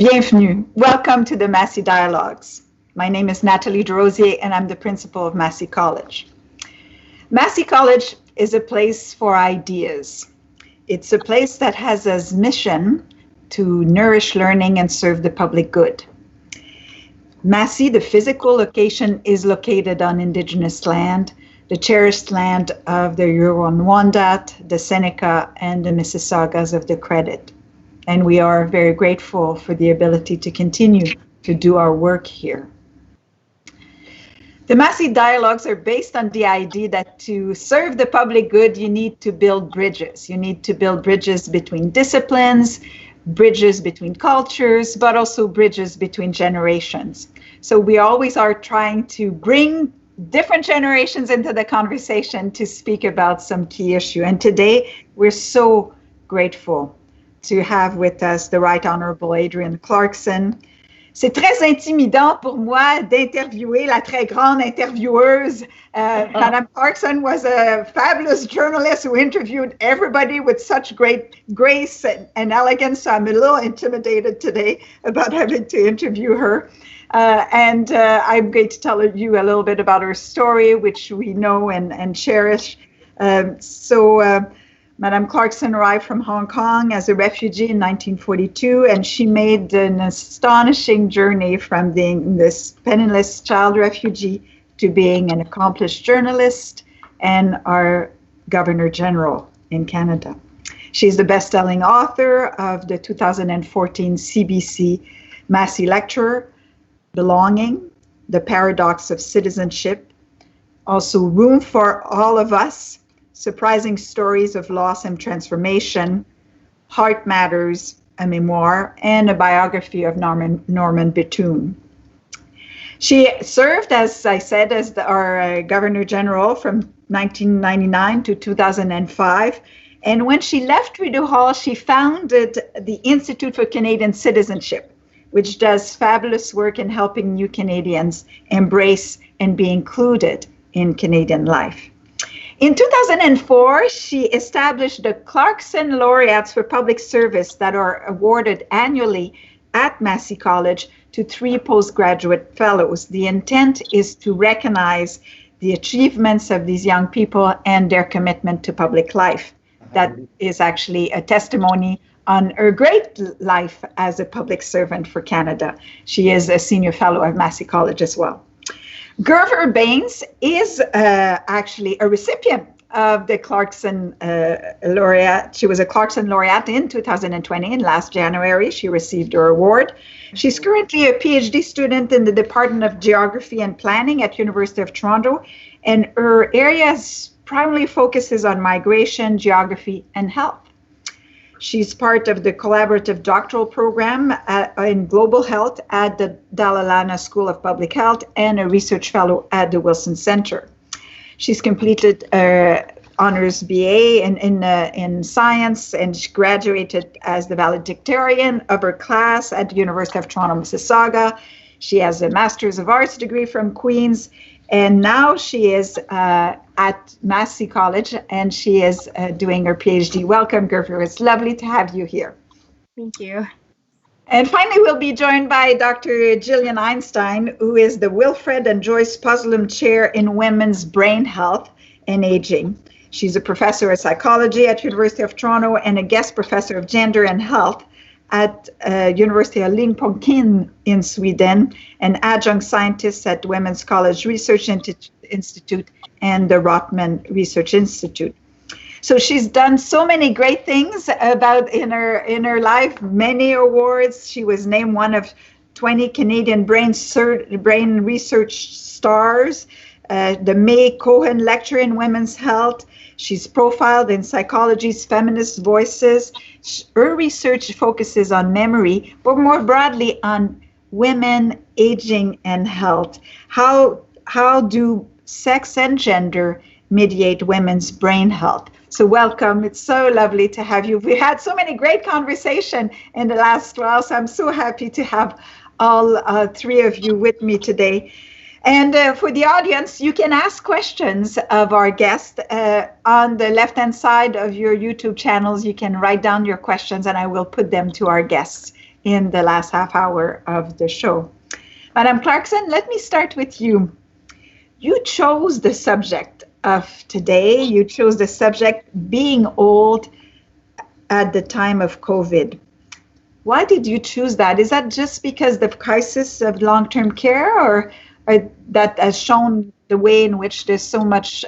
Bienvenue. Welcome to the Massey Dialogues. My name is Nathalie Desrosiers and I'm the principal of Massey College. Massey College is a place for ideas. It's a place that has as mission to nourish learning and serve the public good. Massey, the physical location, is located on Indigenous land, the cherished land of the Huron-Wendat, the Seneca, and the Mississaugas of the Credit. And we are very grateful for the ability to continue to do our work here. The Massey Dialogues are based on the idea that to serve the public good, you need to build bridges. You need to build bridges between disciplines, bridges between cultures, but also bridges between generations. So we always are trying to bring different generations into the conversation to speak about some key issue. And today, we're so grateful to have with us the Right Honorable Adrienne Clarkson. C'est très intimidant pour moi d'interviewer la très grande intervieweuse. Madame Clarkson was a fabulous journalist who interviewed everybody with such great grace and elegance. So I'm a little intimidated today about having to interview her. I'm going to tell you a little bit about her story, which we know and cherish. Madame Clarkson arrived from Hong Kong as a refugee in 1942, and she made an astonishing journey from being this penniless child refugee to being an accomplished journalist and our Governor General in Canada. She's the best-selling author of the 2014 CBC Massey Lecture, Belonging, The Paradox of Citizenship, also Room for All of Us, Surprising Stories of Loss and Transformation, Heart Matters, a memoir, and a biography of Norman Bethune. She served, as I said, as our Governor General from 1999 to 2005. And when she left Rideau Hall, she founded the Institute for Canadian Citizenship, which does fabulous work in helping new Canadians embrace and be included in Canadian life. In 2004, she established the Clarkson Laureates for Public Service that are awarded annually at Massey College to 3 postgraduate fellows. The intent is to recognize the achievements of these young people and their commitment to public life. That is actually a testimony on her great life as a public servant for Canada. She is a senior fellow at Massey College as well. Gurveer Bains is actually a recipient of the Clarkson Laureate. She was a Clarkson Laureate in 2020, and last January she received her award. She's currently a PhD student in the Department of Geography and Planning at University of Toronto, and her areas primarily focuses on migration, geography, and health. She's part of the collaborative doctoral program in global health at the Dalla Lana School of Public Health and a research fellow at the Wilson Center. She's completed honors BA in science, and she graduated as the valedictorian of her class at the University of Toronto, Mississauga. She has a Master's of Arts degree from Queen's, and now she is at Massey College, and she is doing her PhD. Welcome, Gurveer. It's lovely to have you here. Thank you. And finally, we'll be joined by Dr. Gillian Einstein, who is the Wilfred and Joyce Puzzlum Chair in Women's Brain Health and Aging. She's a professor of psychology at University of Toronto and a guest professor of gender and health at University of Linköping in Sweden, and adjunct scientist at Women's College Research Institute and the Rotman Research Institute. So she's done so many great things in her life, many awards. She was named one of 20 Canadian brain research stars, the May Cohen Lecture in Women's Health. She's profiled in Psychology's Feminist Voices. Her research focuses on memory, but more broadly on women, aging, and health. How do sex and gender mediate women's brain health? So welcome. It's so lovely to have you. We had so many great conversations in the last while, so I'm so happy to have all 3 of you with me today. And for the audience, you can ask questions of our guest on the left-hand side of your YouTube channels. You can write down your questions and I will put them to our guests in the last half hour of the show. Madam Clarkson, let me start with you. You chose the subject of today. You chose the subject being old at the time of COVID. Why did you choose that? Is that just because the crisis of long-term care, or that has shown the way in which there's so much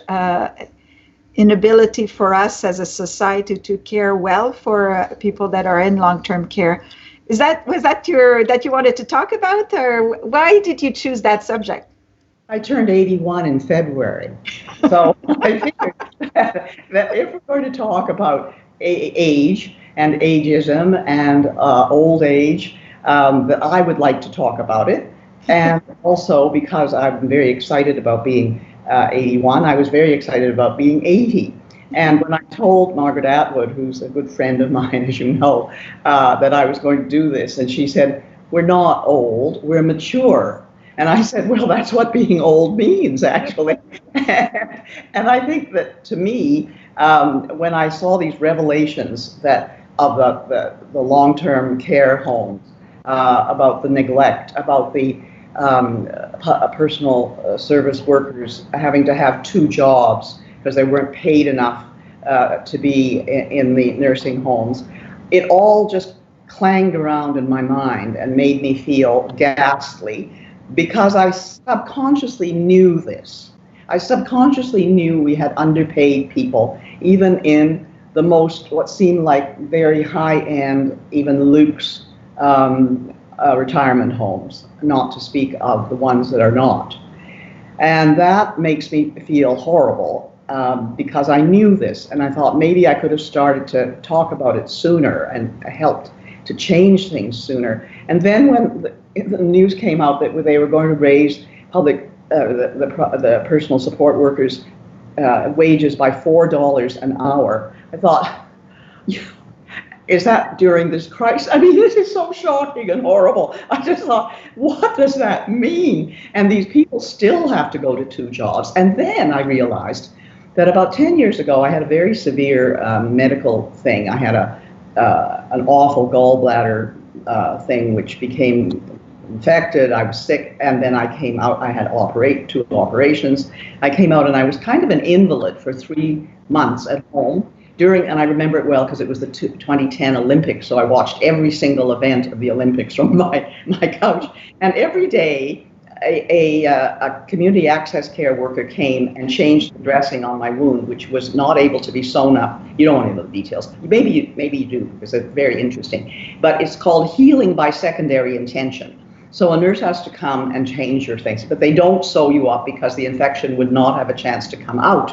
inability for us as a society to care well for people that are in long-term care? Was that that you wanted to talk about, or why did you choose that subject? I turned 81 in February, so I figured that if we're going to talk about age and ageism and old age, that I would like to talk about it. And also because I'm very excited about being 81, I was very excited about being 80. And when I told Margaret Atwood, who's a good friend of mine, as you know, that I was going to do this, and she said, "We're not old, we're mature." And I said, well, that's what being old means, actually. And I think that, to me, when I saw these revelations that of the long-term care homes, about the neglect, about the personal service workers having to have 2 jobs because they weren't paid enough to be in the nursing homes, it all just clanged around in my mind and made me feel ghastly, because I subconsciously knew this. I subconsciously knew we had underpaid people, even in the most, what seemed like very high-end, even luxe retirement homes, not to speak of the ones that are not. And that makes me feel horrible, because I knew this, and I thought maybe I could have started to talk about it sooner and helped to change things sooner. And then when the news came out that they were going to raise the personal support workers' wages by $4 an hour, I thought, is that during this crisis? I mean, this is so shocking and horrible. I just thought, what does that mean? And these people still have to go to 2 jobs. And then I realized that about 10 years ago, I had a very severe medical thing. I had an awful gallbladder thing, which became infected. I was sick, and then I came out. I had 2 operations. I came out, and I was kind of an invalid for 3 months at home and I remember it well because it was the 2010 Olympics, so I watched every single event of the Olympics from my couch. And every day, a community access care worker came and changed the dressing on my wound, which was not able to be sewn up. You don't want to know the details. Maybe you do, because it's very interesting. But it's called healing by secondary intention. So a nurse has to come and change your things, but they don't sew you up because the infection would not have a chance to come out.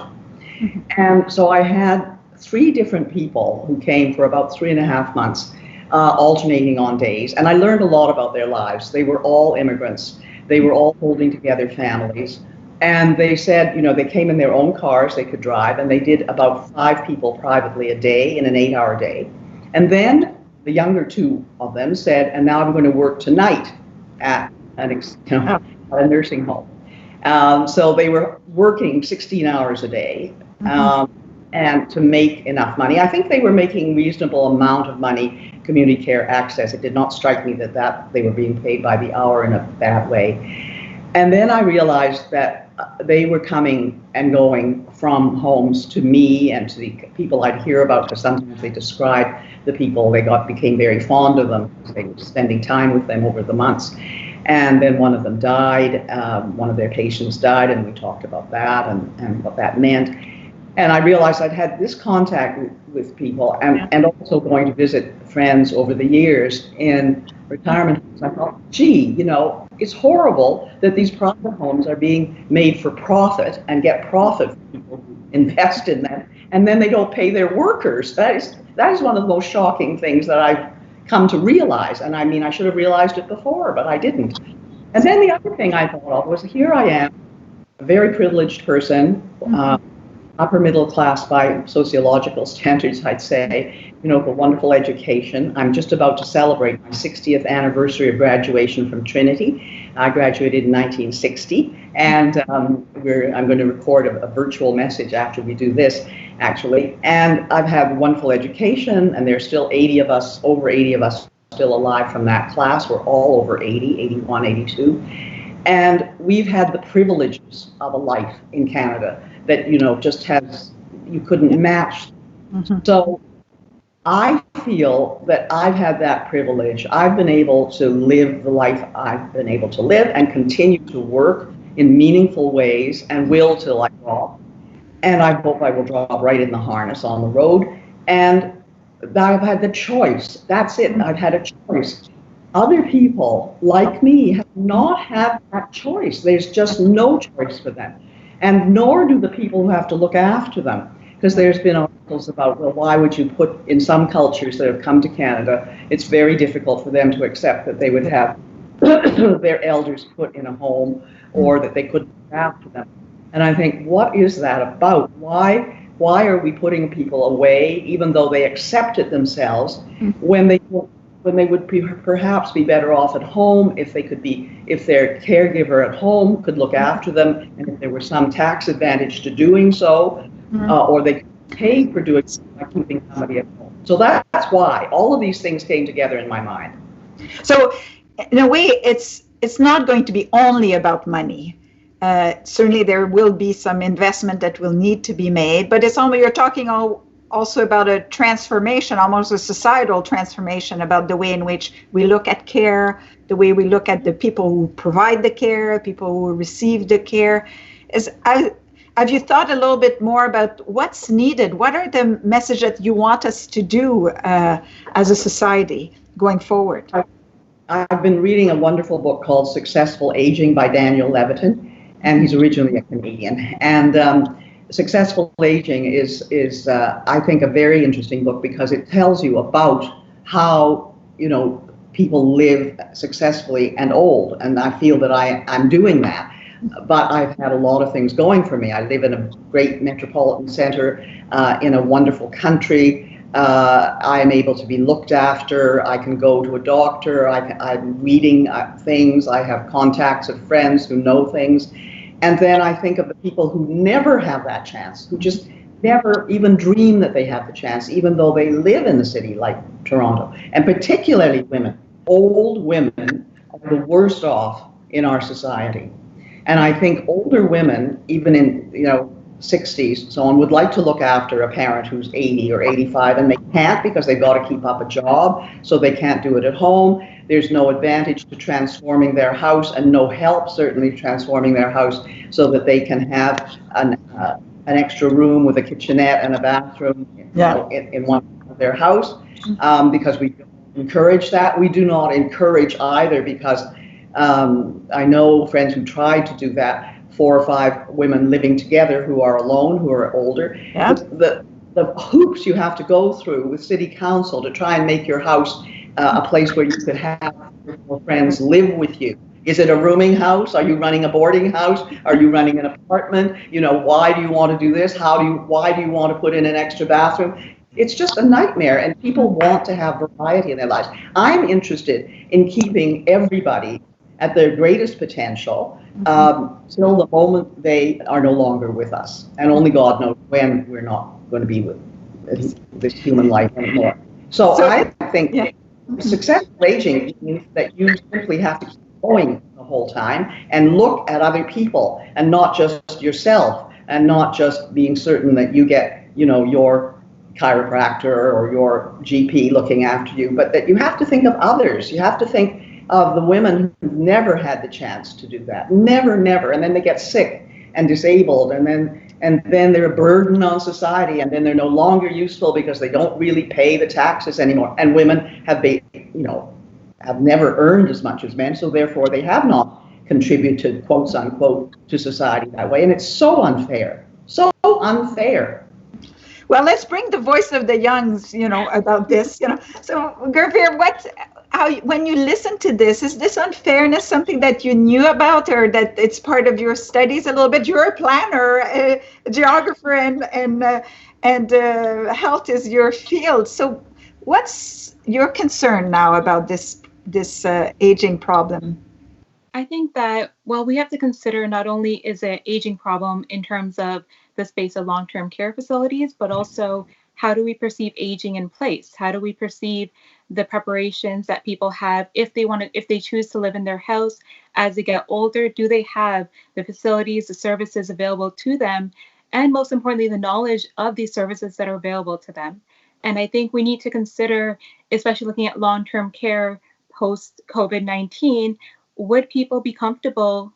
Mm-hmm. And so I had 3 different people who came for about 3.5 months, alternating on days. And I learned a lot about their lives. They were all immigrants. They were all holding together families. And they said, they came in their own cars, they could drive, and they did about 5 people privately a day in an 8-hour day. And then the younger 2 of them said, and now I'm going to work tonight at a nursing home. So they were working 16 hours a day. And to make enough money. I think they were making reasonable amount of money, community care access. It did not strike me that they were being paid by the hour in a bad way. And then I realized that they were coming and going from homes to me and to the people I'd hear about, because sometimes they described the people, they became very fond of them, because they were spending time with them over the months. And then one of them died, one of their patients died, and we talked about that and what that meant. And I realized I'd had this contact with people and also going to visit friends over the years in retirement homes. I thought, gee, it's horrible that these private homes are being made for profit and get profit from people who invest in them, and then they don't pay their workers. That is one of the most shocking things that I've come to realize. And I mean, I should have realized it before, but I didn't. And then the other thing I thought of was, here I am, a very privileged person, upper middle class by sociological standards, I'd say, with a wonderful education. I'm just about to celebrate my 60th anniversary of graduation from Trinity. I graduated in 1960, and I'm going to record a virtual message after we do this, actually. And I've had a wonderful education, and there's still over 80 of us still alive from that class. We're all over 80, 81, 82. And we've had the privileges of a life in Canada that, just you couldn't match. Mm-hmm. So I feel that I've had that privilege. I've been able to live the life I've been able to live and continue to work in meaningful ways and will till I drop. And I hope I will drop right in the harness on the road. And I've had the choice. That's it. I've had a choice. Other people like me have not had that choice. There's just no choice for them. And nor do the people who have to look after them. Because there's been articles about, well, why would you put, in some cultures that have come to Canada, it's very difficult for them to accept that they would have their elders put in a home or that they couldn't look after them. And I think, what is that about? Why are we putting people away, even though they accept it themselves, when they would perhaps be better off at home if their caregiver at home could look after them, and if there was some tax advantage to doing so, or they could pay for doing so by keeping somebody at home. So that's why all of these things came together in my mind. So in a way, it's not going to be only about money. Certainly there will be some investment that will need to be made, but you're talking also about a transformation, almost a societal transformation, about the way in which we look at care, the way we look at the people who provide the care, people who receive the care. Have you thought a little bit more about what's needed? What are the messages that you want us to do as a society going forward? I've been reading a wonderful book called Successful Aging by Daniel Levitin, and he's originally a Canadian. And Successful Aging is I think, a very interesting book because it tells you about how, people live successfully and old. And I feel that I'm doing that. But I've had a lot of things going for me. I live in a great metropolitan center in a wonderful country. I am able to be looked after. I can go to a doctor. I'm reading things. I have contacts of friends who know things. And then I think of the people who never have that chance, who just never even dream that they have the chance, even though they live in the city like Toronto. And particularly women. Old women are the worst off in our society. And I think older women, even in 60s, so on, would like to look after a parent who's 80 or 85, and they can't because they've got to keep up a job, so they can't do it at home. There's no advantage to transforming their house, and no help certainly transforming their house so that they can have an extra room with a kitchenette and a bathroom in one of their house, because we don't encourage that. We do not encourage either, because I know friends who tried to do that, 4 or 5 women living together who are alone, who are older. Yeah. The hoops you have to go through with city council to try and make your house a place where you could have your friends live with you. Is it a rooming house? Are you running a boarding house? Are you running an apartment? Why do you want to do this? Why do you want to put in an extra bathroom? It's just a nightmare, and people want to have variety in their lives. I'm interested in keeping everybody at their greatest potential till the moment they are no longer with us. And only God knows when we're not going to be with this human life anymore. So I think successful aging means that you simply have to keep going the whole time and look at other people and not just yourself, and not just being certain that you get, your chiropractor or your GP looking after you, but that you have to think of others. You have to think of the women who've never had the chance to do that. Never, and then they get sick and disabled, and then they're a burden on society, and then they're no longer useful because they don't really pay the taxes anymore. And women have never earned as much as men, so therefore they have not contributed, quotes unquote, to society that way. And it's so unfair, so unfair. Well, let's bring the voice of the youngs, about this, So, Gurveer, when you listen to this, is this unfairness something that you knew about, or that it's part of your studies a little bit? You're a planner, a geographer, and health is your field. So, what's your concern now about this aging problem? I think that, we have to consider not only is it an aging problem in terms of the space of long-term care facilities, but also how do we perceive aging in place? How do we perceive the preparations that people have if they choose to live in their house as they get older? Do they have the facilities, the services available to them? And most importantly, the knowledge of these services that are available to them. And I think we need to consider, especially looking at long-term care post COVID-19, would people be comfortable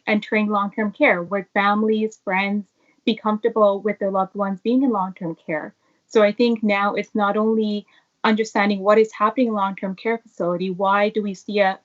entering long-term care? Would families, friends be comfortable with their loved ones being in long-term care? So I think now it's not only understanding what is happening in long-term care facility, why do we see a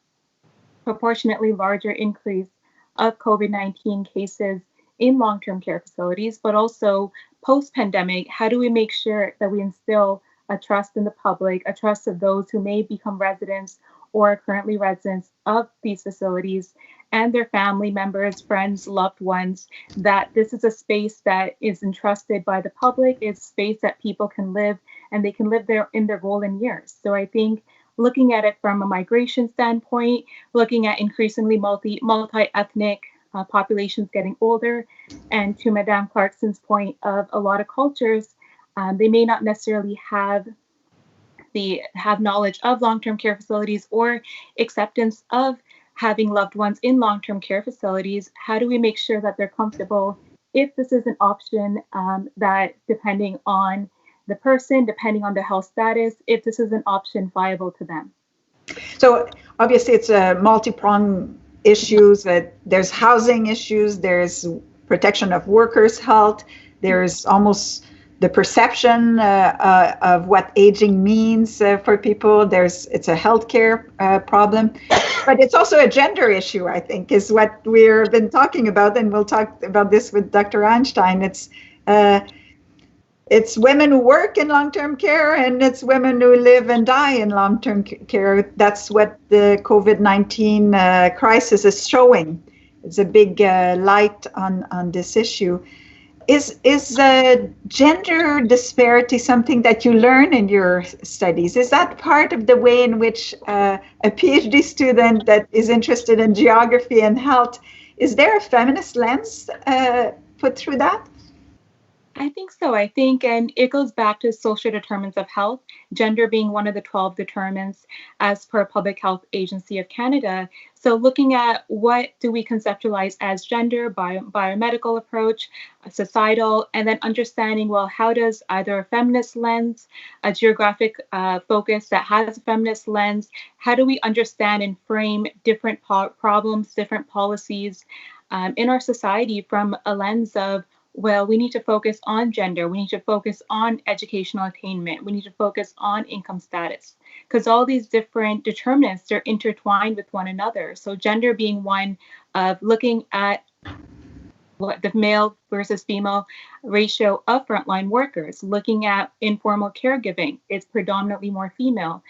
proportionately larger increase of COVID-19 cases in long-term care facilities, but also post-pandemic, how do we make sure that we instill a trust in the public, a trust of those who may become residents or are currently residents of these facilities and their family members, friends, loved ones, that this is a space that is entrusted by the public, it's a space that people can live and they can live there in their golden years. So I think looking at it from a migration standpoint, looking at increasingly multi-ethnic populations getting older, and to Madame Clarkson's point of a lot of cultures, they may not necessarily have knowledge of long-term care facilities or acceptance of having loved ones in long-term care facilities. How do we make sure that they're comfortable if this is an option that, depending on the person, depending on their health status, if this is an option viable to them? So obviously it's a multi-pronged issues. That there's housing issues, there's protection of workers' health, there's almost the perception of what aging means for people. It's a healthcare problem, but it's also a gender issue, I think, is what we've been talking about, and we'll talk about this with Dr. Einstein. It's women who work in long-term care, and it's women who live and die in long-term care. That's what the COVID-19 crisis is showing. It's a big light on this issue. Is gender disparity something that you learn in your studies? Is that part of the way in which a PhD student that is interested in geography and health, is there a feminist lens put through that? I think so. I think, and it goes back to social determinants of health, gender being one of the 12 determinants as per Public Health Agency of Canada. So looking at what do we conceptualize as gender, biomedical approach, societal, and then understanding, well, how does either a feminist lens, a geographic focus that has a feminist lens, how do we understand and frame different problems, different policies in our society from a lens of, well, we need to focus on gender, we need to focus on educational attainment, we need to focus on income status, because all these different determinants are intertwined with one another. So gender being one of looking at what the male versus female ratio of frontline workers, looking at informal caregiving, it's predominantly more female,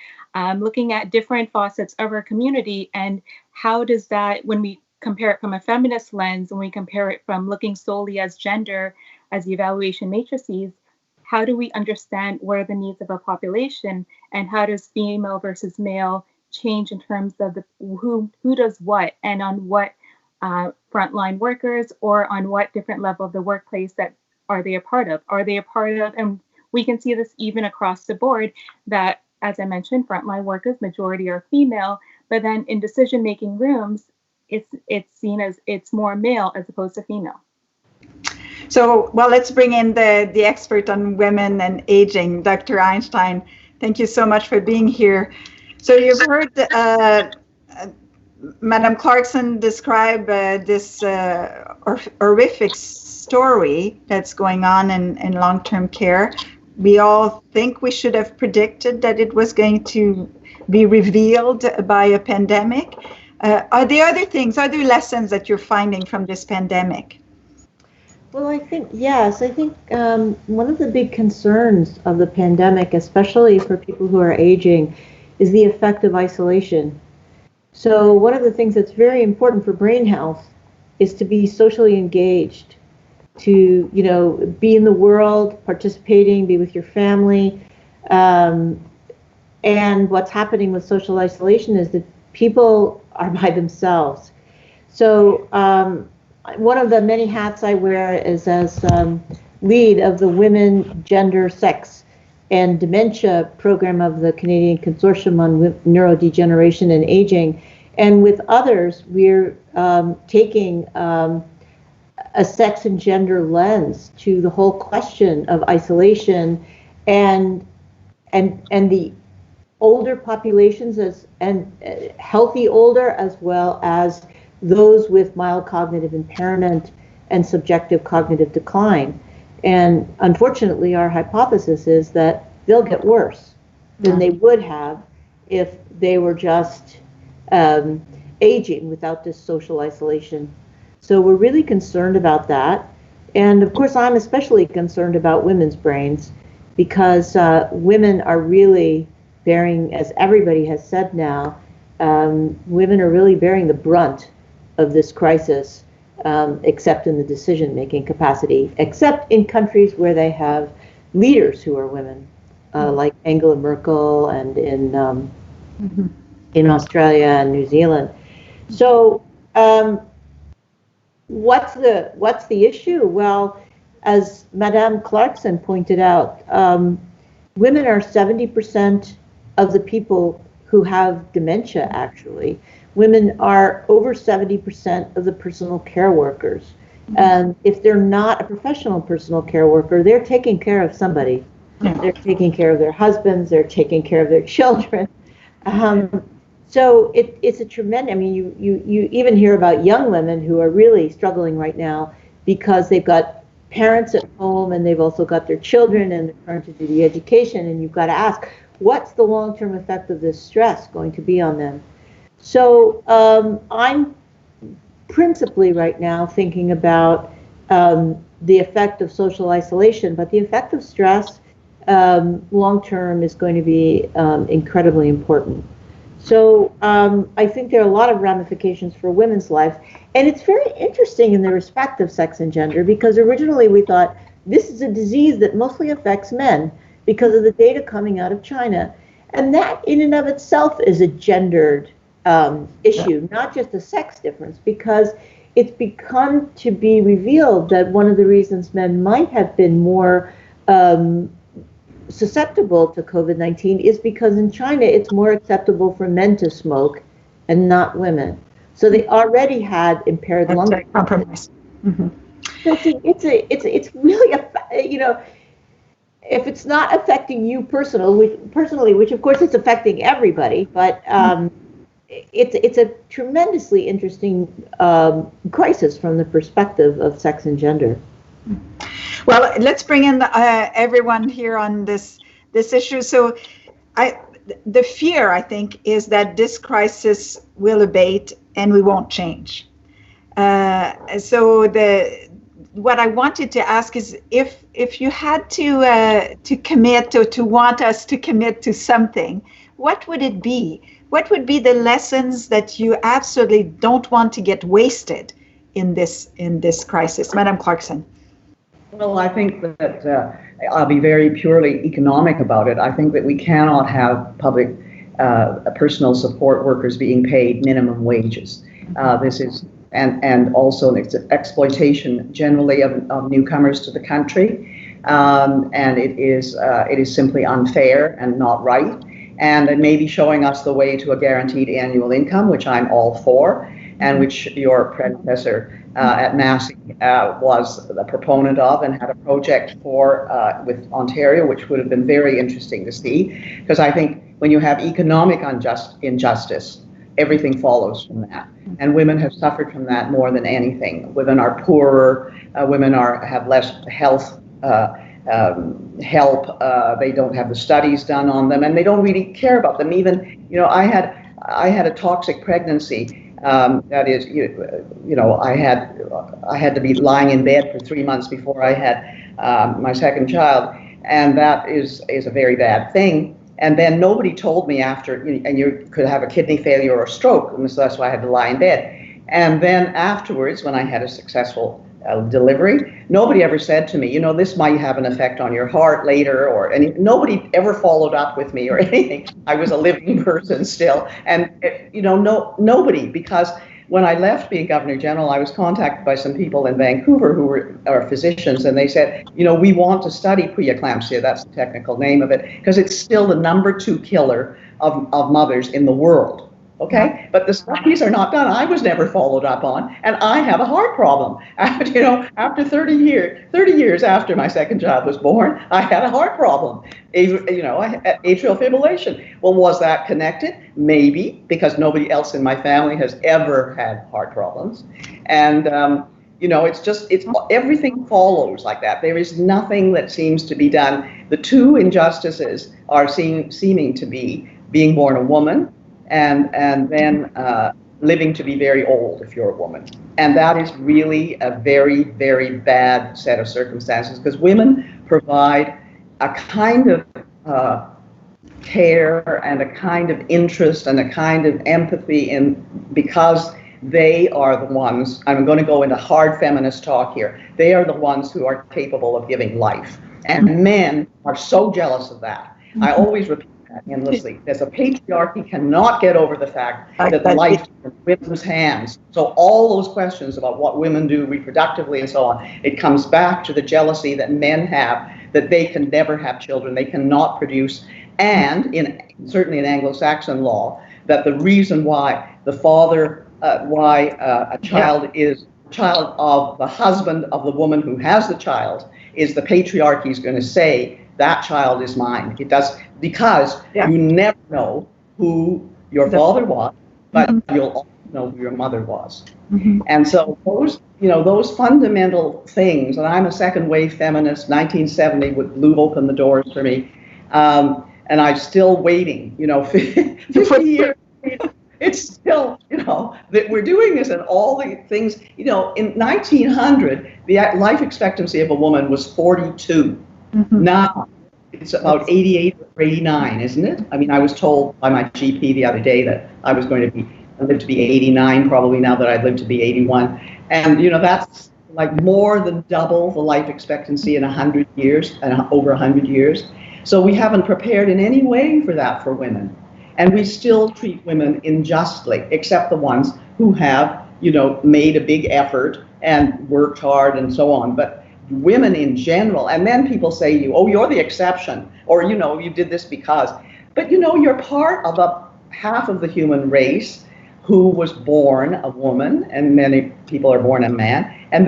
looking at different facets of our community, and how does that, when we compare it from a feminist lens, when we compare it from looking solely as gender, as the evaluation matrices, how do we understand what are the needs of a population, and how does female versus male change in terms of who does what, and on what frontline workers, or on what different level of the workplace that are they a part of? And we can see this even across the board, that, as I mentioned, frontline workers, majority are female, but then in decision-making rooms, it's seen as it's more male as opposed to female. So, well, let's bring in the expert on women and aging, Dr. Einstein. Thank you so much for being here. So you've heard Madame Clarkson describe this horrific story that's going on in long-term care. We all think we should have predicted that it was going to be revealed by a pandemic. Are there other things, other lessons that you're finding from this pandemic? Well, I think, yes. I think one of the big concerns of the pandemic, especially for people who are aging, is the effect of isolation. So one of the things that's very important for brain health is to be socially engaged, to, be in the world, participating, be with your family. And what's happening with social isolation is that people are by themselves. So one of the many hats I wear is as lead of the Women, Gender, Sex, and Dementia program of the Canadian Consortium on Neurodegeneration and Aging. And with others, we're taking a sex and gender lens to the whole question of isolation and the older populations and healthy older, as well as those with mild cognitive impairment and subjective cognitive decline. And unfortunately, our hypothesis is that they'll get worse than they would have if they were just aging without this social isolation. So we're really concerned about that. And of course, I'm especially concerned about women's brains, because women are really bearing, as everybody has said now, women are really bearing the brunt of this crisis, except in the decision-making capacity, except in countries where they have leaders who are women, like Angela Merkel and in Australia and New Zealand. So what's the issue? Well, as Madame Clarkson pointed out, women are 70% of the people who have dementia, actually. Women are over 70% of the personal care workers. And if they're not a professional personal care worker, they're taking care of somebody. They're taking care of their husbands, they're taking care of their children. So it's a tremendous, I mean, you even hear about young women who are really struggling right now because they've got parents at home and they've also got their children and they're trying to do the education, and you've got to ask, what's the long-term effect of this stress going to be on them? So I'm principally right now thinking about the effect of social isolation, but the effect of stress long-term is going to be incredibly important. So I think there are a lot of ramifications for women's lives. And it's very interesting in the respect of sex and gender, because originally we thought this is a disease that mostly affects men because of the data coming out of China. And that in and of itself is a gendered issue, not just a sex difference, because it's become to be revealed that one of the reasons men might have been more susceptible to COVID-19 is because in China it's more acceptable for men to smoke and not women. So they already had impaired lung compromise. So it's really if it's not affecting you personally, which of course it's affecting everybody, but it's a tremendously interesting crisis from the perspective of sex and gender. Well, let's bring in everyone here on this issue. So the fear, I think, is that this crisis will abate and we won't change. So what I wanted to ask is if you had to commit or to want us to commit to something, what would it be? What would be the lessons that you absolutely don't want to get wasted in this crisis? Madame Clarkson. Well, I think that I'll be very purely economic about it. I think that we cannot have public personal support workers being paid minimum wages. This is and also an exploitation generally of newcomers to the country, and it is simply unfair and not right. And it may be showing us the way to a guaranteed annual income, which I'm all for, and which your predecessor at Massey was the proponent of and had a project for with Ontario, which would have been very interesting to see. Because I think when you have economic injustice, everything follows from that. And women have suffered from that more than anything. Women are poorer, women have less health help, they don't have the studies done on them, and they don't really care about them. Even, I had a toxic pregnancy. That is, I had to be lying in bed for 3 months before I had my second child, and that is a very bad thing. And then nobody told me after, and you could have a kidney failure or a stroke, and so that's why I had to lie in bed. And then afterwards, when I had a successful delivery, nobody ever said to me, this might have an effect on your heart later, nobody ever followed up with me or anything. I was a living person still, and nobody, because when I left being Governor General, I was contacted by some people in Vancouver who are physicians, and they said, we want to study preeclampsia, that's the technical name of it, because it's still the #2 killer of mothers in the world. Okay, but the studies are not done. I was never followed up on, and I have a heart problem. After 30 years after my second child was born, I had a heart problem. Atrial fibrillation. Well, was that connected? Maybe, because nobody else in my family has ever had heart problems, and it's everything follows like that. There is nothing that seems to be done. The two injustices are seeming to be being born a woman, and then living to be very old if you're a woman. And that is really a very, very bad set of circumstances, because women provide a kind of care and a kind of interest and a kind of empathy because they are the ones, I'm going to go into hard feminist talk here, they are the ones who are capable of giving life. And men are so jealous of that. I always repeat endlessly. There's a patriarchy cannot get over the fact that life is in women's hands. So all those questions about what women do reproductively and so on, it comes back to the jealousy that men have, that they can never have children, they cannot produce, and certainly in Anglo-Saxon law, that the reason why the father, a child is child of the husband of the woman who has the child, is the patriarchy is going to say that child is mine. It does, because you never know who your father was, but you'll also know who your mother was. And so those fundamental things, and I'm a second wave feminist, 1970 blew open the doors for me, and I'm still waiting, 50 years. It's still, that we're doing this, and all the things, in 1900, the life expectancy of a woman was 42. Now it's about 88 or 89, isn't it? I mean, I was told by my GP the other day that I was going to live to be 89, probably now that I'd lived to be 81. And, that's like more than double the life expectancy in 100 years, and over 100 years. So we haven't prepared in any way for that for women. And we still treat women unjustly, except the ones who have, made a big effort and worked hard and so on. But women in general, and then people say to you, oh, you're the exception, or, you did this because. But, you're part of half of the human race who was born a woman, and many people are born a man. And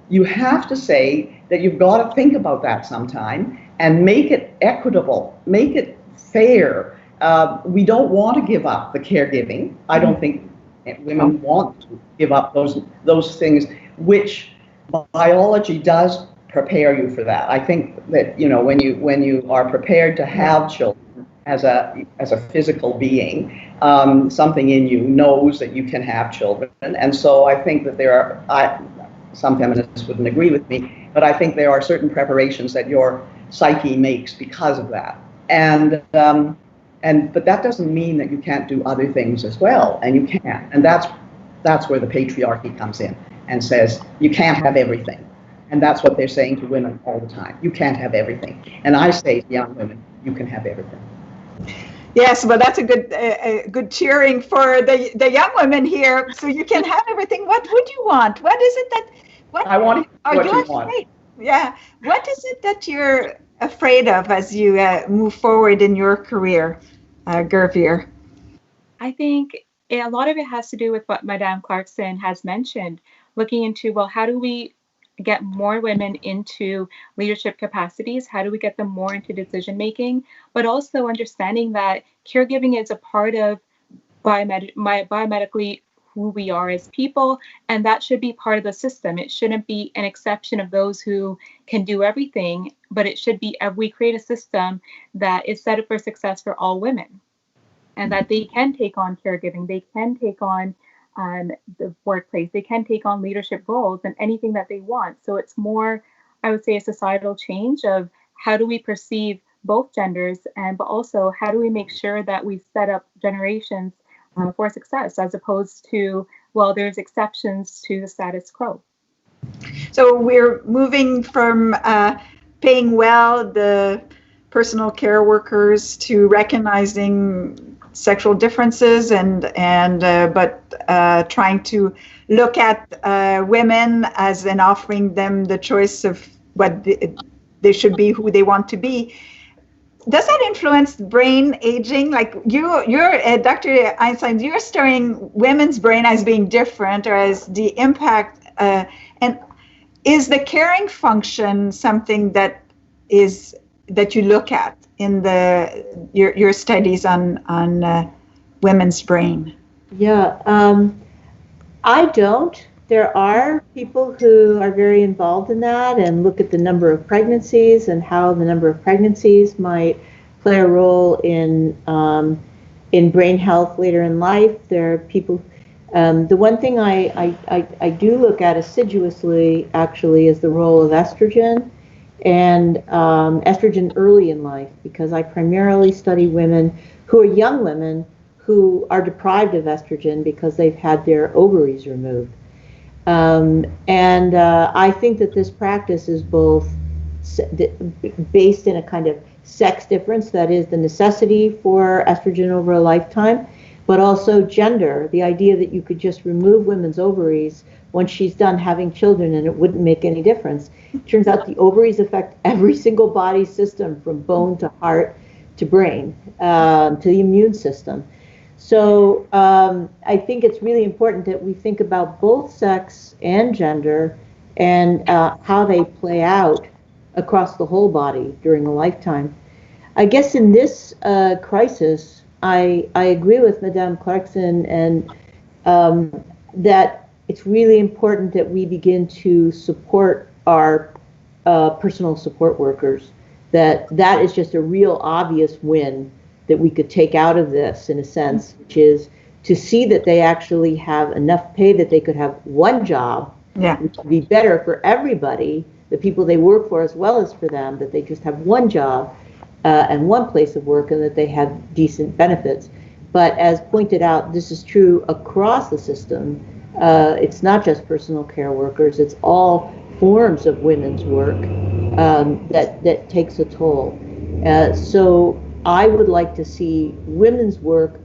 you have to say that you've got to think about that sometime and make it equitable, make it fair. We don't want to give up the caregiving. I don't think women want to give up those things, which biology does prepare you for that. I think that when you are prepared to have children as a physical being, something in you knows that you can have children. And so I think that some feminists wouldn't agree with me, but I think there are certain preparations that your psyche makes because of that. But that doesn't mean that you can't do other things as well, and you can. And that's where the patriarchy comes in and says you can't have everything. And that's what they're saying to women all the time. You can't have everything. And I say to young women, you can have everything. Yes, well, that's a good cheering for the young women here. So you can have everything. What would you want? What is it that? I want what you want. Yeah. What is it that you're afraid of as you move forward in your career, Gurveer? I think a lot of it has to do with what Madame Clarkson has mentioned, looking into, well, how do we get more women into leadership capacities? How do we get them more into decision making? But also understanding that caregiving is a part of biomedically who we are as people, and that should be part of the system. It shouldn't be an exception of those who can do everything, but it should be, we create a system that is set up for success for all women, and that they can take on caregiving, they can take on the workplace, they can take on leadership roles and anything that they want. So it's more, I would say, a societal change of how do we perceive both genders, but also how do we make sure that we set up generations for success, as opposed to, well, there's exceptions to the status quo. So we're moving from paying well the personal care workers to recognizing sexual differences but trying to look at women as in offering them the choice of what they should be, who they want to be. Does that influence brain aging? Like you're Dr. Einstein, you're studying women's brain as being different, or as the impact, and is the caring function something that you look at in your studies on women's brain? Yeah, I don't. There are people who are very involved in that and look at the number of pregnancies and how the number of pregnancies might play a role in brain health later in life. There are people. The one thing I do look at assiduously actually is the role of estrogen and estrogen early in life, because I primarily study women who are young women who are deprived of estrogen because they've had their ovaries removed. I think that this practice is both based in a kind of sex difference, that is the necessity for estrogen over a lifetime, but also gender, the idea that you could just remove women's ovaries once she's done having children and it wouldn't make any difference. It turns out the ovaries affect every single body system, from bone to heart to brain, to the immune system. So I think it's really important that we think about both sex and gender and how they play out across the whole body during a lifetime. I guess in this crisis, I agree with Madame Clarkson, and that it's really important that we begin to support our personal support workers, that is just a real obvious win that we could take out of this, in a sense, which is to see that they actually have enough pay that they could have one job, which would be better for everybody, the people they work for as well as for them, that they just have one job and one place of work, and that they have decent benefits. But as pointed out, this is true across the system. It's not just personal care workers, it's all forms of women's work that takes a toll. So I would like to see women's work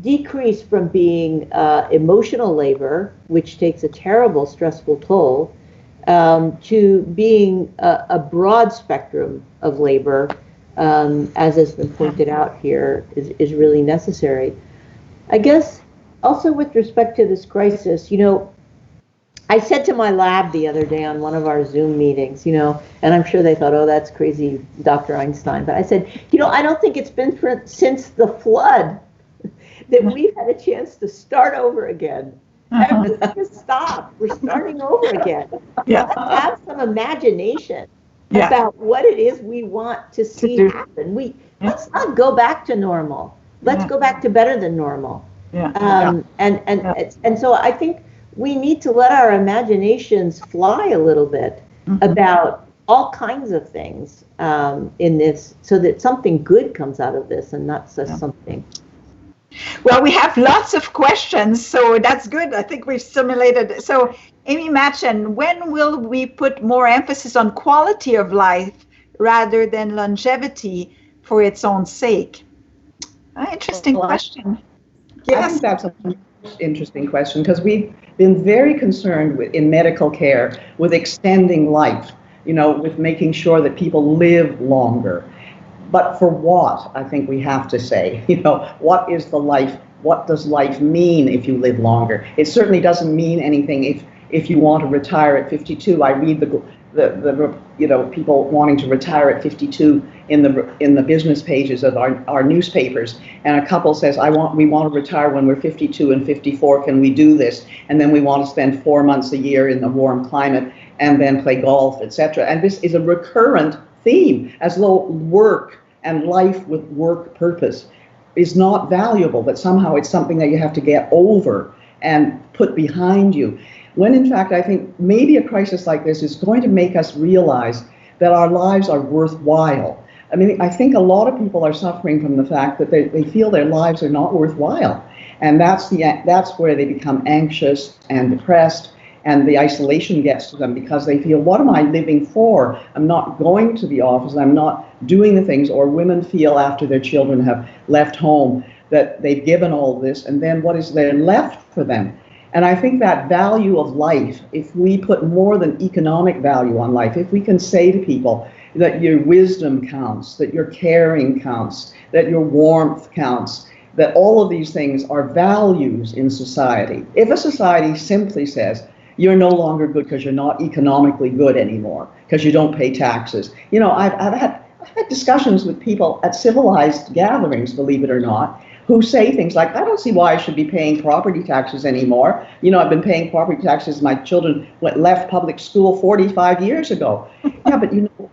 decrease from being emotional labor, which takes a terrible, stressful toll, to being a broad spectrum of labor, as has been pointed out here, is really necessary. I guess also with respect to this crisis, I said to my lab the other day on one of our Zoom meetings, and I'm sure they thought, oh, that's crazy, Dr. Einstein. But I said, I don't think it's been since the flood that we've had a chance to start over again. Everything has stopped. We're starting over again. Let's have some imagination about what it is we want to see happen. Let's not go back to normal. Let's go back to better than normal. And so I think we need to let our imaginations fly a little bit about all kinds of things in this, so that something good comes out of this and not just something. Well, we have lots of questions, so that's good. I think we've simulated. So, Amy Machen, when will we put more emphasis on quality of life rather than longevity for its own sake? Interesting question. I think that's an interesting question, because we've been very concerned in medical care with extending life, with making sure that people live longer. But for what, I think we have to say, what is the life? What does life mean if you live longer? It certainly doesn't mean anything if you want to retire at 52. I read the people wanting to retire at 52 in the business pages of our newspapers, and a couple says, we want to retire when we're 52 and 54. Can we do this? And then we want to spend 4 months a year in the warm climate and then play golf, etc. And this is a recurrent theme, as though work and life with work purpose is not valuable, but somehow it's something that you have to get over and put behind you. When in fact, I think maybe a crisis like this is going to make us realize that our lives are worthwhile. I mean, I think a lot of people are suffering from the fact that they feel their lives are not worthwhile. And that's where they become anxious and depressed, and the isolation gets to them, because they feel, what am I living for? I'm not going to the office, I'm not doing the things. Or women feel after their children have left home, that they've given all this, and then what is there left for them? And I think that value of life, if we put more than economic value on life, if we can say to people that your wisdom counts, that your caring counts, that your warmth counts, that all of these things are values in society. If a society simply says, you're no longer good because you're not economically good anymore, because you don't pay taxes. You know, I've had discussions with people at civilized gatherings, believe it or not, who say things like, I don't see why I should be paying property taxes anymore. You know, I've been paying property taxes. My children left public school 45 years ago. Yeah, but you know,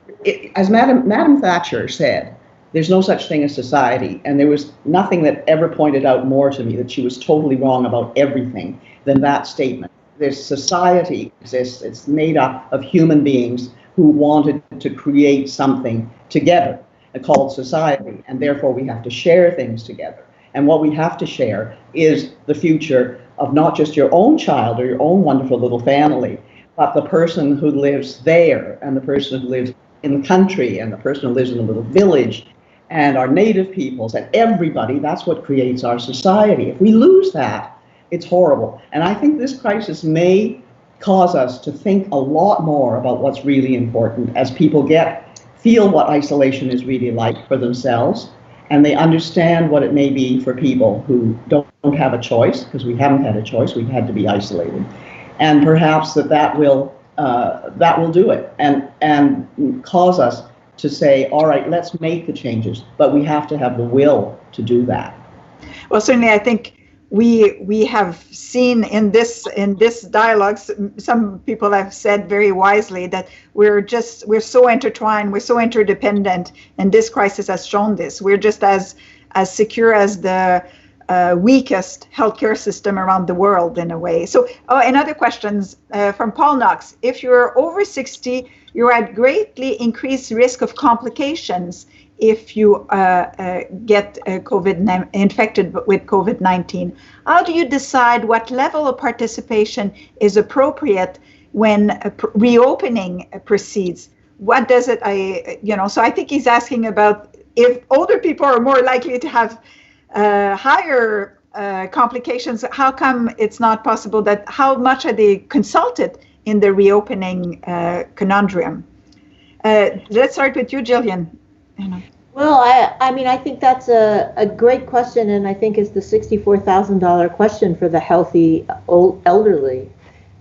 as Madam Thatcher said, there's no such thing as society. And there was nothing that ever pointed out more to me that she was totally wrong about everything than that statement. This society exists. It's made up of human beings who wanted to create something together called society. And therefore we have to share things together. And what we have to share is the future of not just your own child or your own wonderful little family, but the person who lives there, and the person who lives in the country, and the person who lives in a little village, and our native peoples, and everybody. That's what creates our society. If we lose that, it's horrible. And I think this crisis may cause us to think a lot more about what's really important as people feel what isolation is really like for themselves, and they understand what it may be for people who don't have a choice, because we haven't had a choice, we've had to be isolated. And perhaps that will do it and cause us to say, all right, let's make the changes, but we have to have the will to do that. Well, certainly, I think we have seen in this dialogue, some people have said very wisely that we're so intertwined, we're so interdependent, and this crisis has shown this. We're just as secure as the weakest healthcare system around the world in a way. So, and other questions from Paul Knox. If you're over 60, you're at greatly increased risk of complications if you get infected with COVID-19. How do you decide what level of participation is appropriate when reopening proceeds? What does it, so I think he's asking about if older people are more likely to have higher complications, how come it's not possible how much are they consulted in the reopening conundrum? Let's start with you, Gillian. Well, I mean, I think that's a great question, and I think it's the $64,000 question for the healthy elderly.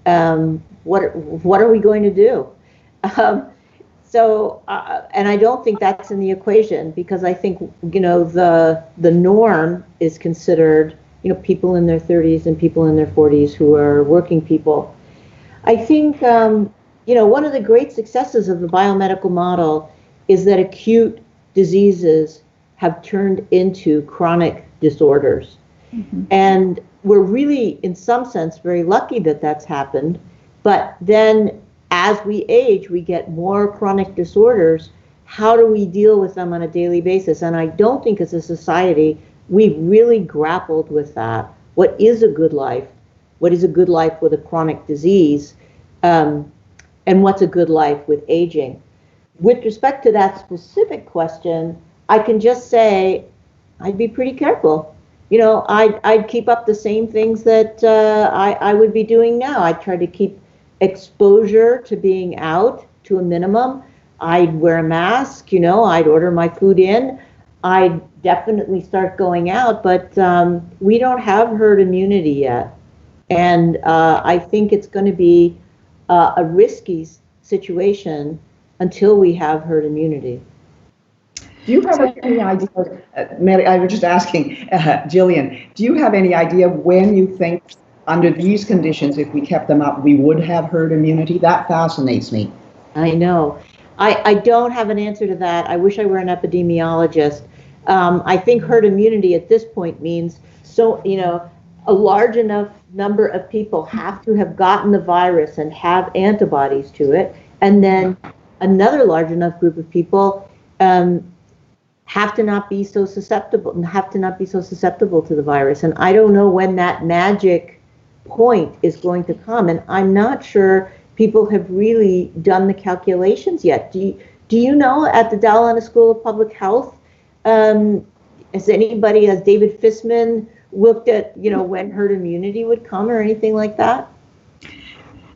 What are we going to do? And I don't think that's in the equation, because I think, the norm is considered, people in their 30s and people in their 40s who are working people. I think, one of the great successes of the biomedical model is that acute diseases have turned into chronic disorders. Mm-hmm. And we're really, in some sense, very lucky that that's happened. But then as we age, we get more chronic disorders. How do we deal with them on a daily basis? And I don't think as a society, we've really grappled with that. What is a good life? What is a good life with a chronic disease? And what's a good life with aging? With respect to that specific question, I can just say I'd be pretty careful. I'd keep up the same things that I would be doing now. I'd try to keep exposure to being out to a minimum. I'd wear a mask, I'd order my food in. I'd definitely start going out, but we don't have herd immunity yet. And I think it's going to be a risky situation until we have herd immunity. Do you have any idea, Mary, I was just asking, Gillian, do you have any idea when you think under these conditions, if we kept them up, we would have herd immunity? That fascinates me. I know. I don't have an answer to that. I wish I were an epidemiologist. I think herd immunity at this point means a large enough number of people have to have gotten the virus and have antibodies to it, and then another large enough group of people have to not be so susceptible to the virus. And I don't know when that magic point is going to come, and I'm not sure people have really done the calculations yet. Do you know, at the Dalhousie School of Public Health, Has David Fissman looked at, when herd immunity would come or anything like that?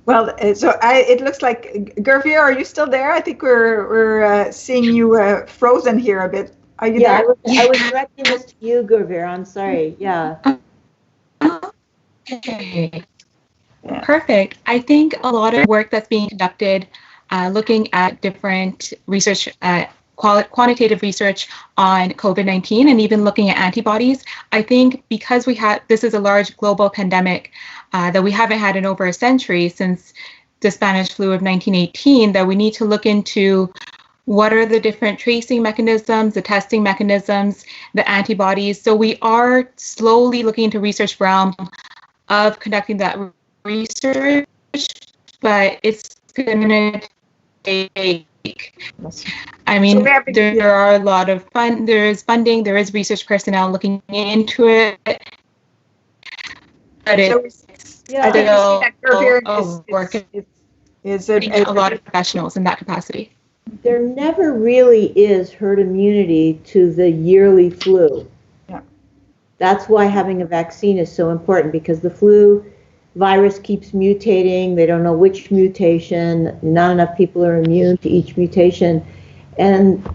Well, it looks like, Gurveer, are you still there? I think we're seeing you frozen here a bit. Are you there? I was directing this to you, Gurveer. I'm sorry. Yeah. Okay. Yeah. Perfect. I think a lot of work that's being conducted, looking at different research, quantitative research on COVID-19 and even looking at antibodies. I think because this is a large global pandemic that we haven't had in over a century since the Spanish flu of 1918, that we need to look into what are the different tracing mechanisms, the testing mechanisms, the antibodies. So we are slowly looking into research realm of conducting that research, but it's going to take. I mean, there are a lot of there is funding, there is research personnel looking into it, but it's still a work. Is a lot of professionals in that capacity. There never really is herd immunity to the yearly flu. Yeah. That's why having a vaccine is so important, because the flu virus keeps mutating. They don't know which mutation. Not enough people are immune to each mutation. And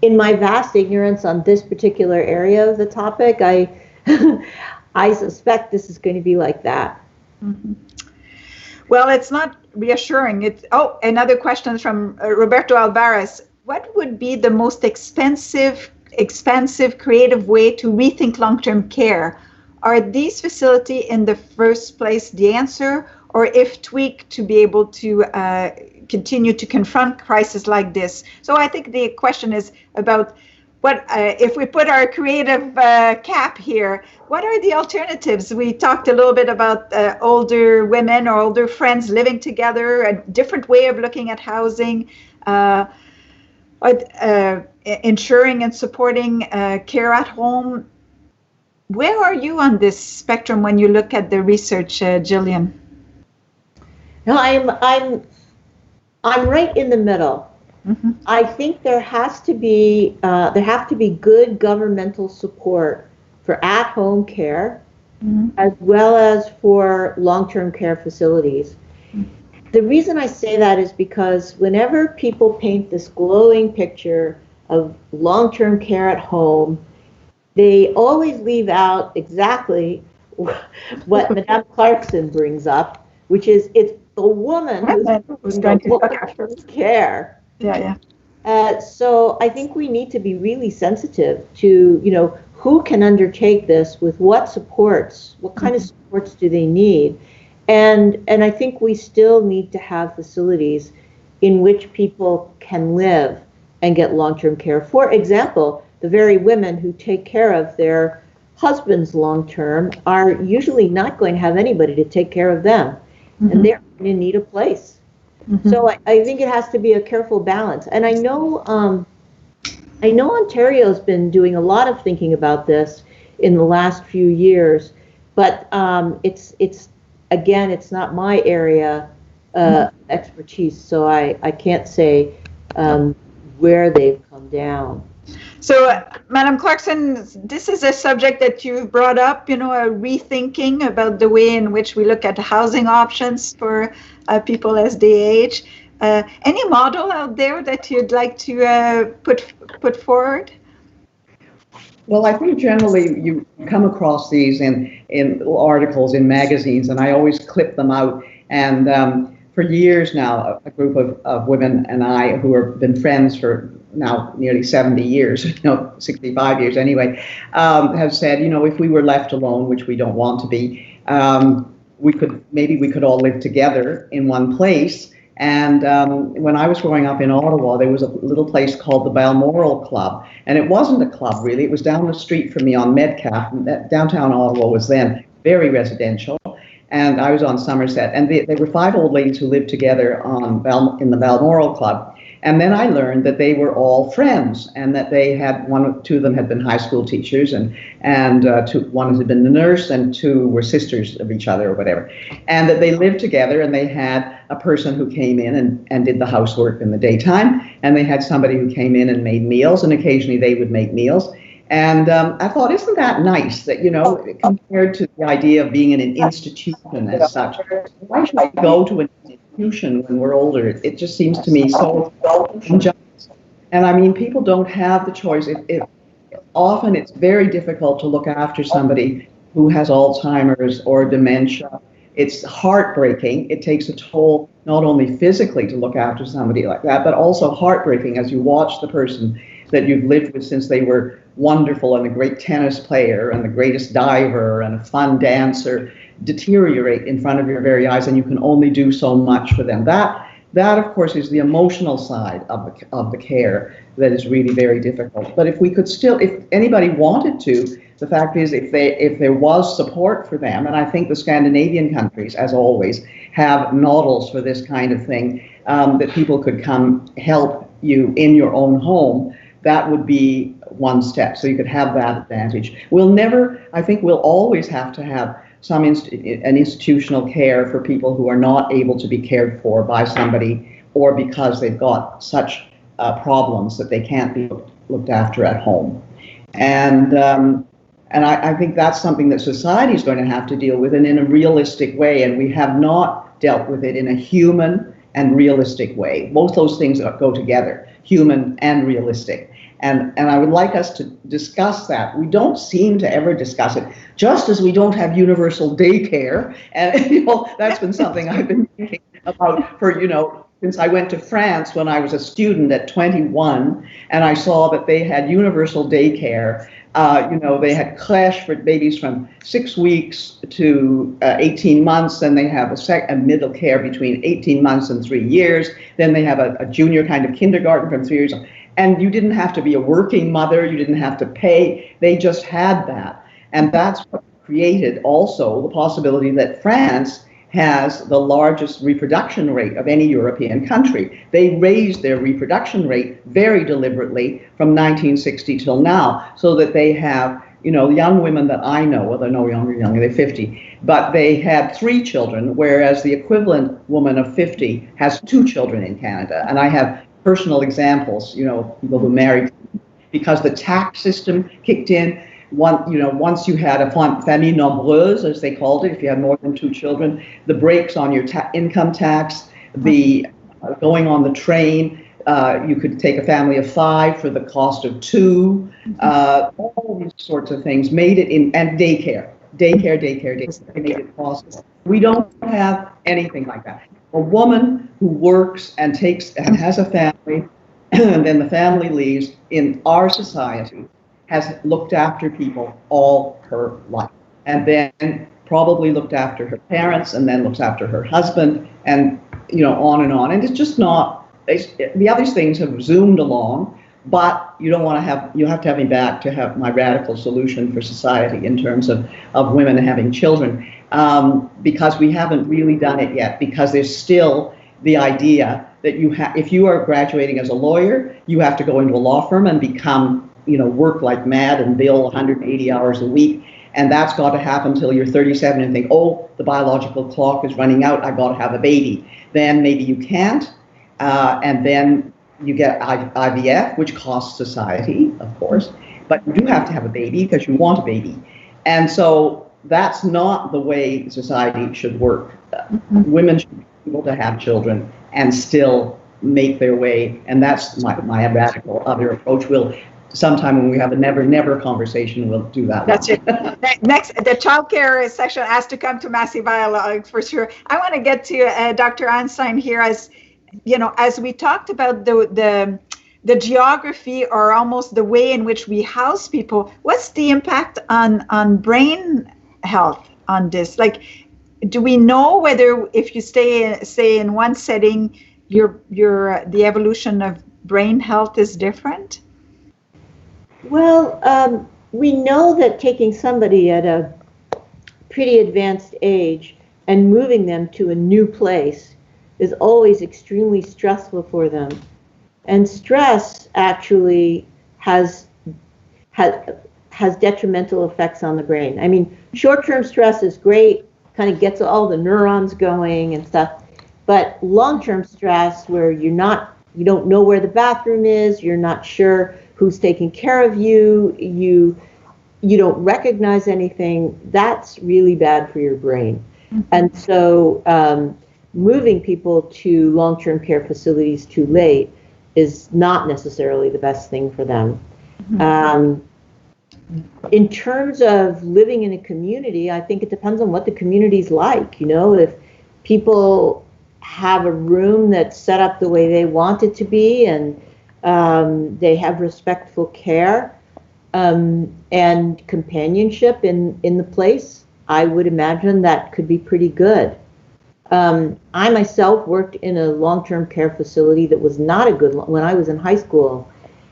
in my vast ignorance on this particular area of the topic, I suspect this is going to be like that. Mm-hmm. Well, it's not reassuring. Another question from Roberto Alvarez. What would be the most expensive, creative way to rethink long-term care? Are these facilities in the first place the answer, or if tweaked to be able to continue to confront crises like this? So I think the question is about what if we put our creative cap here, what are the alternatives? We talked a little bit about older women or older friends living together, a different way of looking at housing, ensuring and supporting care at home. Where are you on this spectrum when you look at the research, Gillian? No, I'm right in the middle. Mm-hmm. I think there have to be good governmental support for at-home care, mm-hmm. as well as for long-term care facilities. Mm-hmm. The reason I say that is because whenever people paint this glowing picture of long-term care at home, they always leave out exactly what Madame Clarkson brings up, which is it's the woman who's going to look after care. Yeah. So I think we need to be really sensitive to, who can undertake this with what supports, what kind of supports do they need? And I think we still need to have facilities in which people can live and get long-term care. For example, the very women who take care of their husbands long-term are usually not going to have anybody to take care of them, mm-hmm. and they're going to need a place. Mm-hmm. So I think it has to be a careful balance. And I know Ontario's been doing a lot of thinking about this in the last few years, but it's not my area expertise, so I can't say where they've come down. So, Madam Clarkson, this is a subject that you've brought up, a rethinking about the way in which we look at housing options for people as they age. Any model out there that you'd like to put forward? Well, I think generally you come across these in articles in magazines, and I always clip them out. And for years now, a group of women and I who have been friends for now nearly 70 years, 65 years anyway, have said, if we were left alone, which we don't want to be, we could all live together in one place. And when I was growing up in Ottawa, there was a little place called the Balmoral Club. And it wasn't a club, really. It was down the street from me on Metcalfe. Downtown Ottawa was then very residential. And I was on Somerset. And there were 5 old ladies who lived together in the Balmoral Club. And then I learned that they were all friends, and that they had two of them had been high school teachers, and one had been a nurse, and 2 were sisters of each other or whatever. And that they lived together, and they had a person who came in and did the housework in the daytime, and they had somebody who came in and made meals, and occasionally they would make meals. And I thought, isn't that nice that, compared to the idea of being in an institution as such, why should we go to an institution when we're older? It just seems to me so unjust. And I mean, people don't have the choice. Often it's very difficult to look after somebody who has Alzheimer's or dementia. It's heartbreaking. It takes a toll not only physically to look after somebody like that, but also heartbreaking as you watch the person that you've lived with since they were wonderful and a great tennis player and the greatest diver and a fun dancer deteriorate in front of your very eyes, and you can only do so much for them. That of course, is the emotional side of the care that is really very difficult. But if we could still, if anybody wanted to, the fact is, if there was support for them, and I think the Scandinavian countries, as always, have models for this kind of thing, that people could come help you in your own home, that would be one step. So you could have that advantage. I think we'll always have to have an institutional care for people who are not able to be cared for by somebody, or because they've got such problems that they can't be looked after at home. And I think that's something that society is going to have to deal with, and in a realistic way. And we have not dealt with it in a human and realistic way. Both those things go together, human and realistic. And I would like us to discuss that. We don't seem to ever discuss it, just as we don't have universal daycare. And that's been something I've been thinking about for, since I went to France when I was a student at 21, and I saw that they had universal daycare. They had crèche for babies from 6 weeks to 18 months. Then they have a middle care between 18 months and 3 years. Then they have a junior kind of kindergarten from 3 years on. And you didn't have to be a working mother. You didn't have to pay. They just had that. And that's what created also the possibility that France has the largest reproduction rate of any European country. They raised their reproduction rate very deliberately from 1960 till now, so that they have, young women that I know, well, they're no younger, they're 50, but they had 3 children, whereas the equivalent woman of 50 has 2 children in Canada. And I have personal examples, people who married because the tax system kicked in. Once you had a famille nombreuse, as they called it, if you had more than 2 children, the brakes on your income tax, the going on the train, you could take a family of 5 for the cost of 2, all these sorts of things made it and daycare made it possible. We don't have anything like that. A woman who works and has a family, and then the family leaves, in our society, has looked after people all her life, and then probably looked after her parents, and then looks after her husband, and on and on. And it's just not. The other things have zoomed along, but you have to have me back to have my radical solution for society in terms of women having children, because we haven't really done it yet. Because there's still the idea that if you are graduating as a lawyer, you have to go into a law firm and become work like mad and bill 180 hours a week. And that's got to happen until you're 37 and think, oh, the biological clock is running out, I've got to have a baby. Then maybe you can't. And then you get IVF, which costs society, of course. But you do have to have a baby because you want a baby. And so that's not the way society should work. Women should be able to have children and still make their way. And that's my radical other approach. Sometime when we have a never conversation, we'll do that. That's it. Next, the childcare section has to come to Massey Biologics for sure. I want to get to Dr. Einstein here, as we talked about the geography, or almost the way in which we house people. What's the impact on brain health on this? Like, do we know whether if you say in one setting, the evolution of brain health is different? Well, we know that taking somebody at a pretty advanced age and moving them to a new place is always extremely stressful for them. And stress actually has detrimental effects on the brain. I mean, short-term stress is great, kind of gets all the neurons going and stuff, but long-term stress where you don't know where the bathroom is, you're not sure who's taking care of you, you don't recognize anything, that's really bad for your brain. Mm-hmm. And so moving people to long-term care facilities too late is not necessarily the best thing for them. Mm-hmm. In terms of living in a community, I think it depends on what the community's like. You know, if people have a room that's set up the way they want it to be, and they have respectful care and companionship in the place, I would imagine that could be pretty good. I myself worked in a long-term care facility that was not a good, when I was in high school,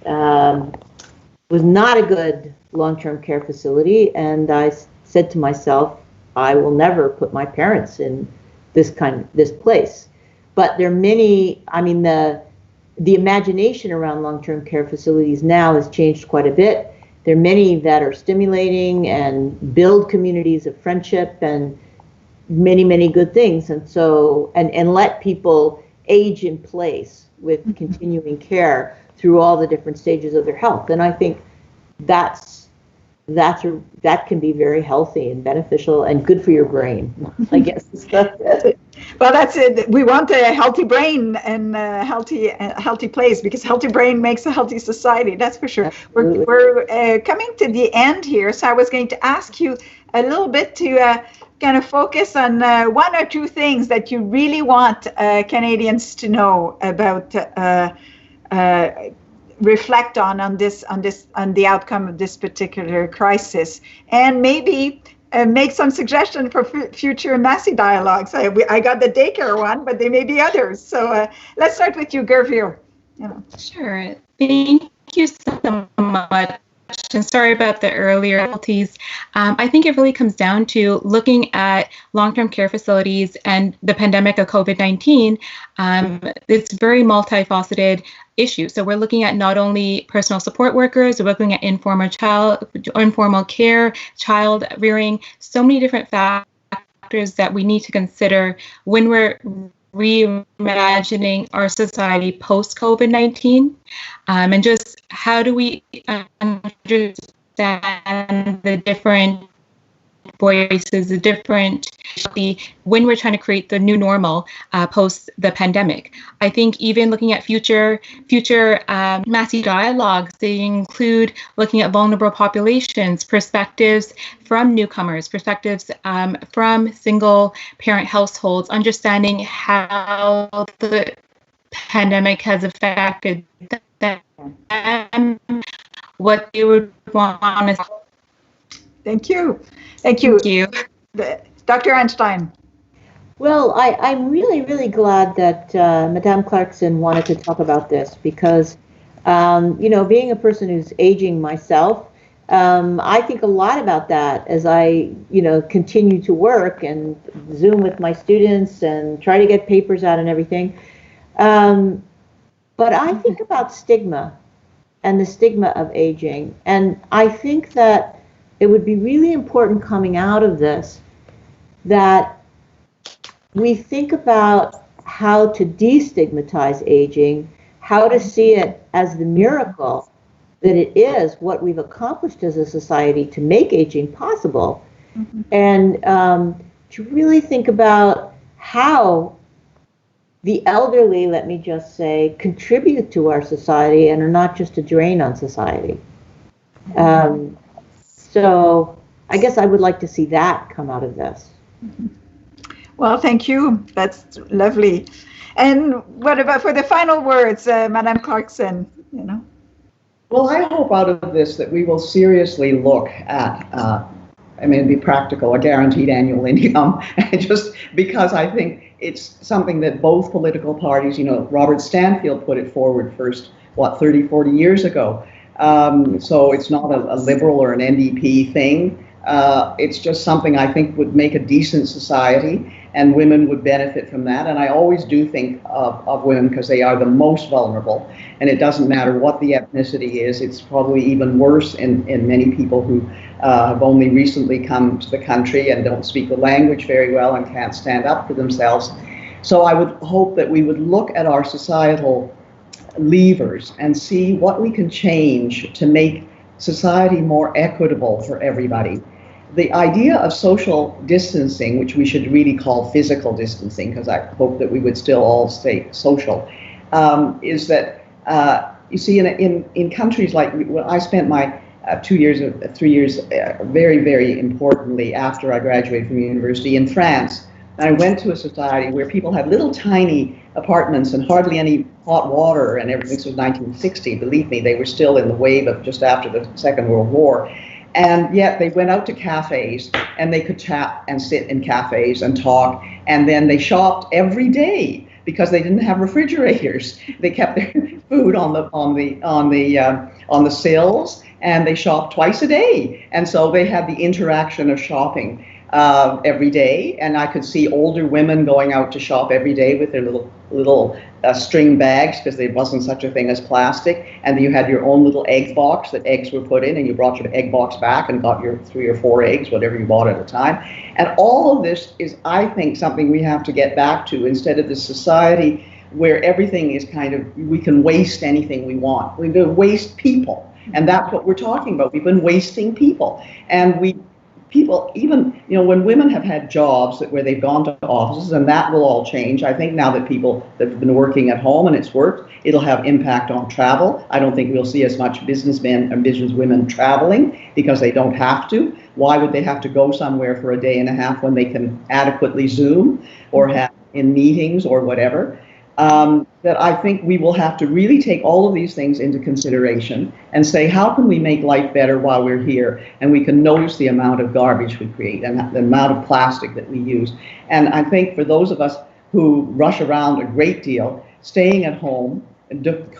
was not a good long-term care facility, and I said to myself, I will never put my parents in this place. But there are many, I mean, the imagination around long-term care facilities now has changed quite a bit. There are many that are stimulating and build communities of friendship and many, many good things. And so, and let people age in place with continuing care through all the different stages of their health. And I think that can be very healthy and beneficial and good for your brain, I guess. Well, that's it. We want a healthy brain and a healthy place, because healthy brain makes a healthy society. That's for sure. We're coming to the end here, so I was going to ask you a little bit to kind of focus on one or two things that you really want Canadians to know about. Reflect on the outcome of this particular crisis, and maybe make some suggestions for future Massey dialogues. I got the daycare one, but there may be others. So let's start with you, Gurveer. Sure. Thank you so much. And sorry about the earlier difficulties. I think it really comes down to looking at long-term care facilities and the pandemic of COVID-19. It's very multifaceted issue. So we're looking at not only personal support workers, we're looking at informal care, child rearing, so many different factors that we need to consider when we're reimagining our society post-COVID-19, and just how do we understand the different voices, when we're trying to create the new normal post the pandemic. I think even looking at future Massey dialogues, they include looking at vulnerable populations, perspectives from newcomers, perspectives from single parent households, understanding how the pandemic has affected them, what they would want to. Thank you. Thank you. Dr. Einstein. Well, I'm really, really glad that Madame Clarkson wanted to talk about this, because, being a person who's aging myself, I think a lot about that as I, continue to work and Zoom with my students and try to get papers out and everything. But I think about stigma and the stigma of aging. And I think that it would be really important coming out of this that we think about how to destigmatize aging, how to see it as the miracle that it is, what we've accomplished as a society to make aging possible, and to really think about how the elderly, let me just say, contribute to our society and are not just a drain on society. So I guess I would like to see that come out of this. Well, thank you. That's lovely. And what about for the final words, Madame Clarkson? Well, I hope out of this that we will seriously look at, be practical, a guaranteed annual income, just because I think it's something that both political parties, Robert Stanfield put it forward first, 30, 40 years ago. So it's not a liberal or an NDP thing. It's just something I think would make a decent society, and women would benefit from that. And I always do think of women because they are the most vulnerable, and it doesn't matter what the ethnicity is. It's probably even worse in many people who have only recently come to the country and don't speak the language very well and can't stand up for themselves. So I would hope that we would look at our societal levers and see what we can change to make society more equitable for everybody. The idea of social distancing, which we should really call physical distancing, because I hope that we would still all stay social, is that you see in countries like, when I spent my 3 years, very, very importantly, after I graduated from university in France. And I went to a society where people had little tiny apartments and hardly any hot water and everything. This was 1960. Believe me, they were still in the wave of just after the Second World War. And yet they went out to cafes and they could chat and sit in cafes and talk. And then they shopped every day because they didn't have refrigerators. They kept their food on the sills, and they shopped twice a day. And so they had the interaction of shopping every day. And I could see older women going out to shop every day with their little string bags, because there wasn't such a thing as plastic. And you had your own little egg box that eggs were put in, and you brought your egg box back and got your 3 or 4 eggs, whatever you bought at a time. And all of this is, I think, something we have to get back to, instead of this society where everything is kind of, we can waste anything we want. We can waste people. And that's what we're talking about. We've been wasting people. And people, even, when women have had jobs where they've gone to offices, and that will all change. I think now that people that have been working at home and it's worked, it'll have impact on travel. I don't think we'll see as much businessmen and businesswomen traveling because they don't have to. Why would they have to go somewhere for a day and a half when they can adequately Zoom or have in meetings or whatever? That I think we will have to really take all of these things into consideration and say, how can we make life better while we're here? And we can notice the amount of garbage we create and the amount of plastic that we use. And I think for those of us who rush around a great deal, staying at home,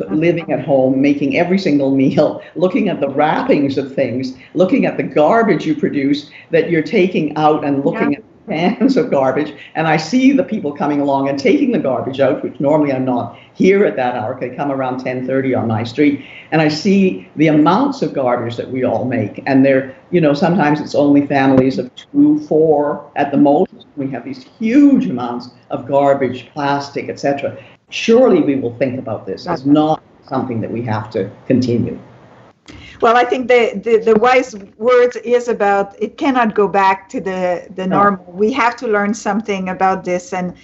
living at home, making every single meal, looking at the wrappings of things, looking at the garbage you produce that you're taking out and looking at cans of garbage, and I see the people coming along and taking the garbage out, which normally I'm not here at that hour. They come around 10:30 on my street, and I see the amounts of garbage that we all make, and they're, sometimes it's only families of 2, 4 at the most. We have these huge amounts of garbage, plastic, etc. Surely we will think about this. It's not something that we have to continue. Well, I think the wise words is about, it cannot go back to the normal. We have to learn something about this and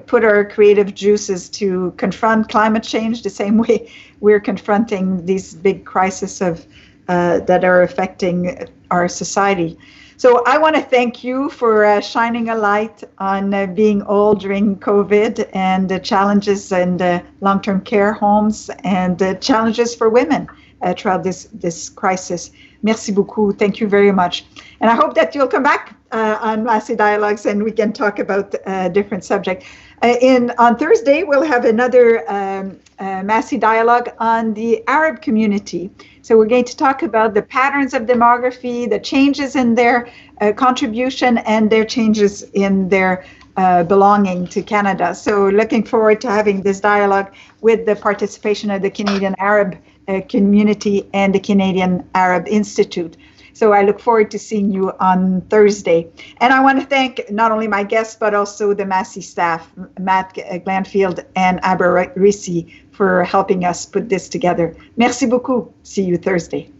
put our creative juices to confront climate change the same way we're confronting these big crises of that are affecting our society. So I want to thank you for shining a light on being old during COVID and the challenges in long-term care homes and the challenges for women throughout this crisis. Merci beaucoup. Thank you very much. And I hope that you'll come back on Massey Dialogues and we can talk about a different subject. On Thursday, we'll have another Massey Dialogue on the Arab community. So we're going to talk about the patterns of demography, the changes in their contribution and their changes in their belonging to Canada. So looking forward to having this dialogue with the participation of the Canadian Arab community and the Canadian Arab Institute. So I look forward to seeing you on Thursday. And I want to thank not only my guests, but also the Massey staff, Matt Glanfield and Aber Risi, for helping us put this together. Merci beaucoup. See you Thursday.